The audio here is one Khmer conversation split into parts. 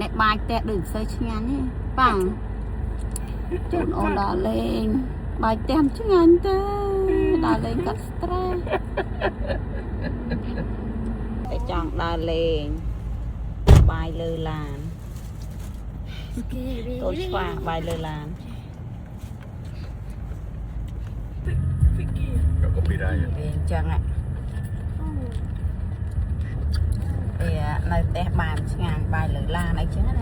អ្នកបាយតែដូចសើឆ្ងាញ់ទេប៉ាំងជូនអូនដើរលេងបាយតែឆ្ងាញ់ទេដើរលេងកាត់ stress តែចង់ដើរលេងបាយលើឡានតូចស្វាបាយលើឡាន Gak kopi dah ya. អញ្ចឹងនៅផ្ទះបានឆ្ងាញ់បាយលើឡានអីចឹងណា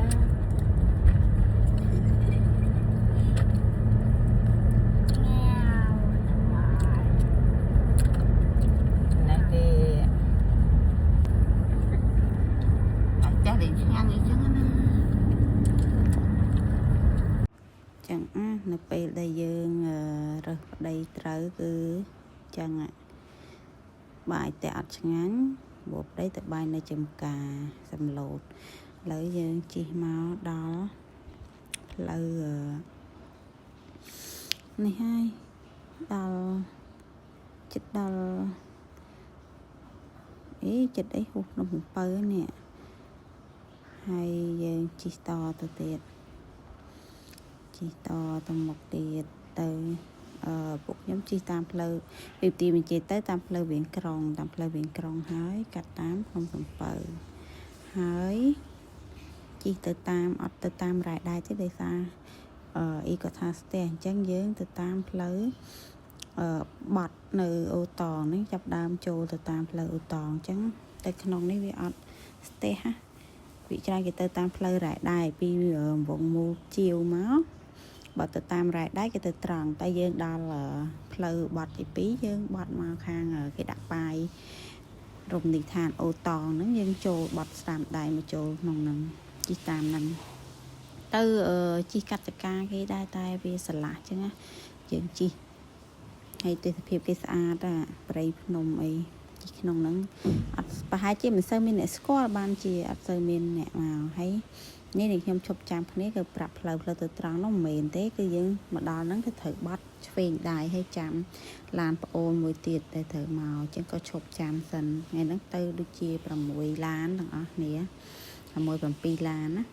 នៅពេលដែលយើងរើសប្តីត្រូវគឺចឹងបាយតែអត់ឆ្ងាញ់បបប្តីទៅបាយនៅចំការសំឡូតឥឡូវយើងជិះមកដល់ផ្លូវនេះហើយដល់ចិត្តដល់ចិត្តអីហូបក្នុងកំពៅនេះហើយយើងជិះតទៅទៀតជិះតទៅមុខទៀតទៅពួកខ្ញុំជិះតាមផ្លូវពីទីបញ្ជាទៅតាមផ្លូវវៀងក្រុងហើយកាត់តាមក្នុងសំពៅហើយជិះទៅតាមអត់ទៅតាមរ៉ែដែរទេដោយសារអ៊ីក៏ថាស្ទះអញ្ចឹងយើងទៅតាមផ្លូវបាត់នៅអូតងនេះចាប់ដើមចូលទៅតាមផ្លូវអូតងអញ្ចឹងទៅក្នុងនេះវាអត់ស្ទះវិចារគេទៅតាមផ្លូវរ៉ែដែរពីវងមូលជាវមកបើទៅតាមរ៉ែដែរគេទៅត្រង់តែយើងដល់ផ្លូវបាត់ទី2យើងបាត់មកខាងគេដាក់ប៉ាយរមណីយដ្ឋានអូតងហ្នឹងយើងចូលបាត់ស្តាមដៃមកចូលក្នុងហ្នឹងជិះតាមហ្នឹងទៅជិះកាត់ចកាគេដែរតែវាស្រឡះអញ្ចឹងណាយើងជិះហើយទេសភាពគេស្អាតព្រៃភ្នំអីជិះក្នុងហ្នឹងអត់ប្រហែលជាមិនសូវមានអ្នកស្គាល់បានជាអត់សូវមានអ្នកមកហើយនេះខ្ញុំឈប់ចាំគ្នាគឺប្រាប់ផ្លូវទៅត្រង់នោះមិនមែនទេគឺយើងមកដល់ហ្នឹងគឺត្រូវបាត់ឆ្វេងដៃហើយចាំឡានប្អូនមួយទៀតដែលត្រូវមកអញ្ចឹងក៏ឈប់ចាំសិនថ្ងៃហ្នឹងទៅដូចជា6ឡានទាំងអស់គ្នា6-7ឡានណា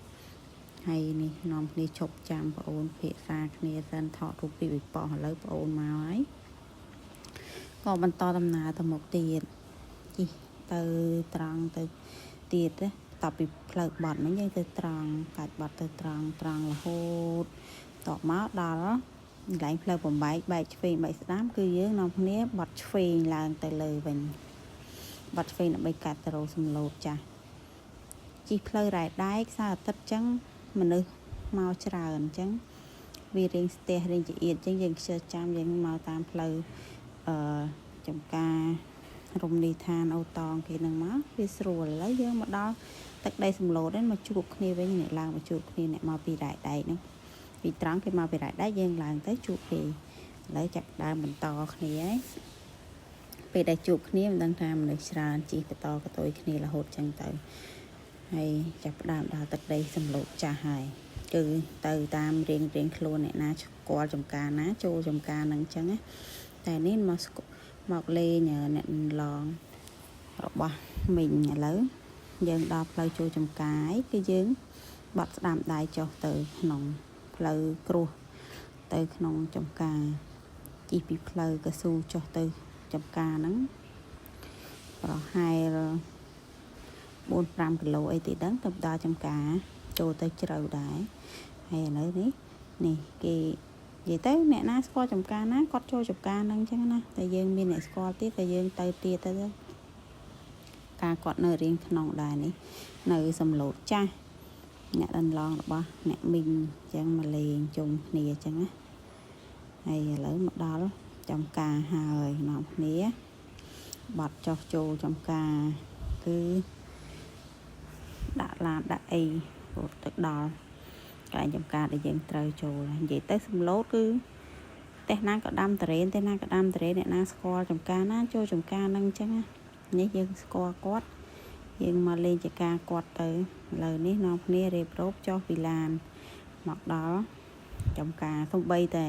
ហើយនេះនាំគ្នាឈប់ចាំប្អូនភាសាគ្នាសិនថតរូបពីវិបោះឥឡូវប្អូនមកហើយក៏បន្តដំណើរទៅមុខទៀតជិះទៅត្រង់ទៅទៀតណាតពីផ្លូវបាត់ហ្នឹងយើងទៅត្រង់កាច់បាត់ទៅត្រង់រហូតតមកដល់កន្លែងផ្លូវបំបែកឆ្វេងបែកស្ដាំគឺយើងនាំគ្នាបាត់ឆ្វេងឡើងទៅលើវិញបាត់ឆ្វេងដើម្បីកាត់ទៅរោសំឡូតចាស់ជិះផ្លូវរ៉ែដែកខ្សែអាទិត្យអញ្ចឹងមនុស្សមកច្រើនអញ្ចឹងវារៀងស្ទះរៀងចៀតអញ្ចឹងយើងខ្ជិលចាំយើងមកតាមផ្លូវចំការរមណីយដ្ឋានអូតងគេនឹងមកវាស្រួលឥឡូវយើងមកដល់ទឹកដីសំឡូតហ្នឹងមកជួបគ្នាវិញអ្នកឡើងមកជួបគ្នាអ្នកមកពីរ៉ែដែកហ្នឹងពីត្រង់គេមកពីរ៉ែដែកយើងឡើងទៅជួបគេឥឡូវចាប់ដើមបន្តគ្នាហើយពេលដែលជួបគ្នាមិនដឹងថាមនុស្សច្រើនជិះបន្តកតុយគ្នារហូតចឹងទៅហើយចាប់ដើមដល់ទឹកដីសំឡូតចាស់ហើយគឺទៅតាមរៀងខ្លួនអ្នកណាស្គាល់ចំការណាចូលចំការហ្នឹងចឹងណាតែនេះមកលេងអ្នកឡងរបស់មីងឥឡូវយើងដល់ផ្លូវចូលចំការគឺយើងបាត់ស្ដាំដៃចុះទៅក្នុងផ្លូវគ្រួសទៅក្នុងចំការជិះពីផ្លូវកស៊ូចុះទៅចំការហ្នឹងប្រហែល 4-5 គីឡូអីទីដឹងទៅដល់ចំការចូលទៅជ្រៅដែរហើយឥឡូវនេះគេនិយាយទៅអ្នកណាស្គាល់ចំការណាគាត់ចូលចំការហ្នឹងអញ្ចឹងណាតែយើងមានអ្នកស្គាល់ទៀតតែយើងទៅទៀតទៅការគាត់នៅរៀងក្នុងដែរនេះនៅសំឡូតចាស់អ្នកដន្លងរបស់អ្នកមីងអញ្ចឹងមកលេងជុំគ្នាអញ្ចឹងណាហើយឥឡូវមកដល់ចំការហើយនាំគ្នាបាត់ចុះចូលចំការគឺដាក់ឡានដាក់អីទៅដល់កន្លែងចំការដែលយើងត្រូវចូលនិយាយទៅសំឡូតគឺផ្ទះណាក៏ដាំតរេនផ្ទះណាក៏ដាំតរេនអ្នកណាស្គាល់ចំការណាចូលចំការហ្នឹងអញ្ចឹងណានេះយើងស្គាល់គាត់យើងមកលេងចការគាត់ទៅឥឡូវនេះនាំគ្នារៀបរាប់ចុះពីឡានមកដល់ចំការសំបីតែ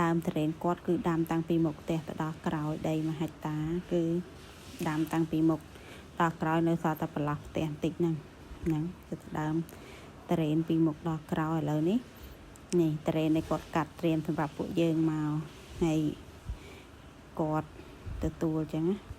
ដើមតរេនគាត់គឺដាំតាំងពីមុខផ្ទះទៅដល់ក្រោយដី1ហិកតាគឺដាំតាំងពីមុខដល់ក្រោយនៅសល់តែប្រឡោះផ្ទះបន្តិចហ្នឹងគឺដើម terrain ពីមុខដល់ក្រោយឥឡូវនេះនេះ terrain នេះគាត់កាត់ត្រៀមសម្រាប់ពួកយើងមកហើយគាត់ទទួលចឹងណា